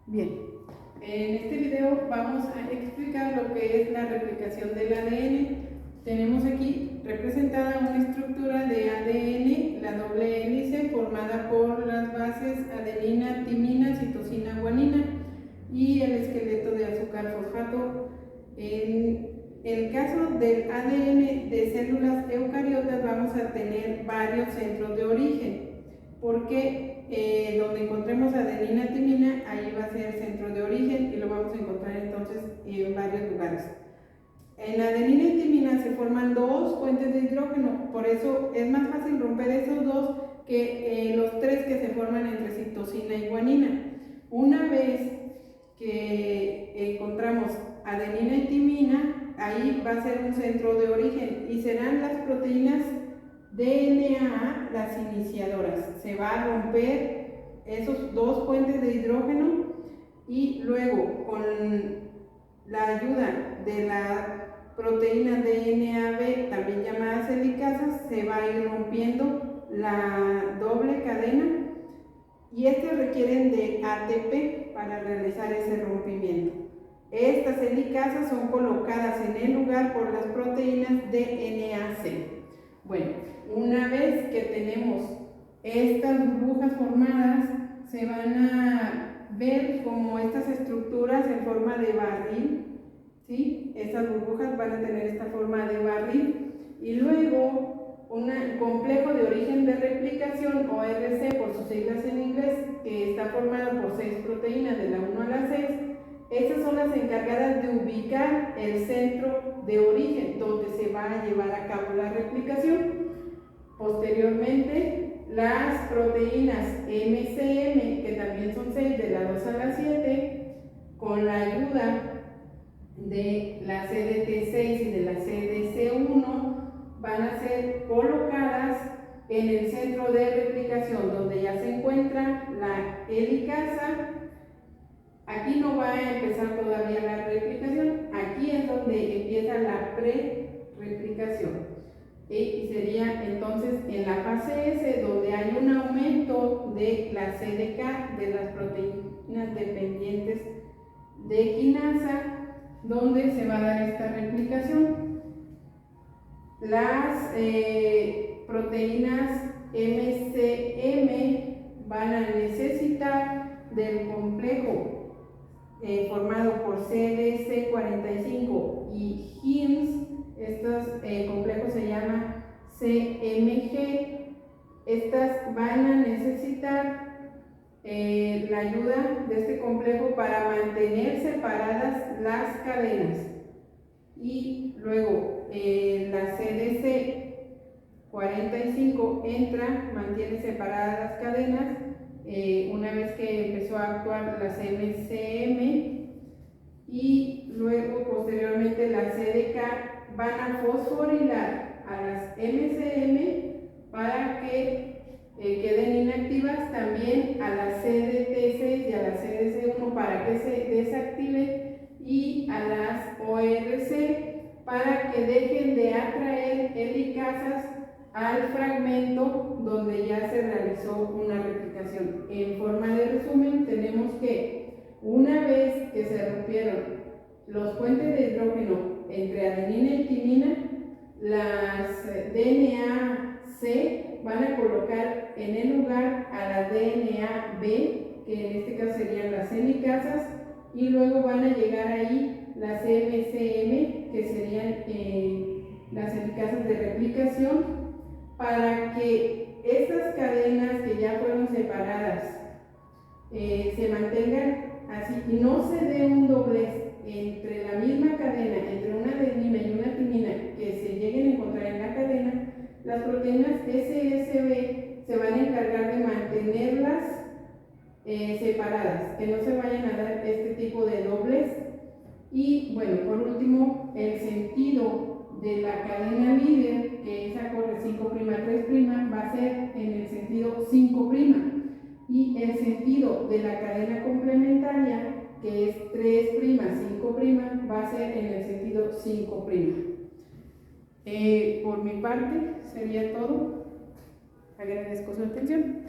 Bien, en este video vamos a explicar lo que es la replicación del ADN. Tenemos aquí representada una estructura de ADN, la doble hélice formada por las bases adenina, timina, citosina, guanina y el esqueleto de azúcar fosfato. En el caso del ADN de células eucariotas vamos a tener varios centros de origen, porque donde encontremos adenina, timina, ahí va a ser el centro de origen y lo vamos a encontrar entonces en varios lugares. En adenina y timina se forman dos puentes de hidrógeno, por eso es más fácil romper esos dos que los tres que se forman entre citosina y guanina. Una vez que encontramos adenina y timina, ahí va a ser un centro de origen y serán las proteínas DNA las iniciadoras. Se va a romper esos dos puentes de hidrógeno y luego con la ayuda de la proteína DNAB, también llamada helicasas, se va a ir rompiendo la doble cadena y estas requieren de ATP para realizar ese rompimiento. Estas helicasas son colocadas en el lugar por las proteínas DNAC. Bueno, una vez que tenemos estas burbujas formadas, se van a ver como estas estructuras en forma de barril, ¿sí? Estas burbujas van a tener esta forma de barril y luego un complejo de origen de replicación, o RC por sus siglas en inglés, que está formado por 6 proteínas de la 1 a la 6. Estas son las encargadas de ubicar el centro de origen donde se va a llevar a cabo la replicación. Posteriormente, las proteínas MCM, que también son 6 de la 2 a la 7, con la ayuda de la CDT6 y de la CDC1, van a ser colocadas en el centro de replicación donde ya se encuentra la helicasa. Aquí no va a empezar todavía la replicación, aquí es donde empieza la pre-replicación. Y sería entonces en la fase S donde hay un aumento de la CDK, de las proteínas dependientes de quinasa, donde se va a dar esta replicación. Las proteínas MCM van a necesitar del complejo formado por CDC45 y HIMS. Estos complejos se llaman CMG. Estas van a necesitar la ayuda de este complejo para mantener separadas las cadenas. Y luego la CDC45 entra, mantiene separadas las cadenas. Una vez que empezó a actuar la MCM, y luego posteriormente la CDK van a fosforilar a las MCM para que queden inactivas, también a la CDT6 y a la CDC1 para que se desactiven, y a las ORC para que dejen de atraer helicasas al fragmento donde ya se realizó una replicación. En forma de resumen, tenemos que una vez que se rompieron los puentes de hidrógeno entre adenina y timina, las DNA-C van a colocar en el lugar a la DNA-B, que en este caso serían las helicasas, y luego van a llegar ahí las MCM, que serían las helicasas de replicación, para que estas cadenas que ya fueron separadas se mantengan así y no se dé un doblez entre la misma cadena, entre una adenina y una timina, que se lleguen a encontrar en la cadena. Las proteínas SSB se van a encargar de mantenerlas separadas, que no se vayan a dar este tipo de doblez. Y bueno, por último, el sentido de la cadena líder, que esa corre 5', 3', va a ser en el sentido 5', y el sentido de la cadena complementaria, que es 3', 5', va a ser en el sentido 5'. Por mi parte sería todo. Agradezco su atención.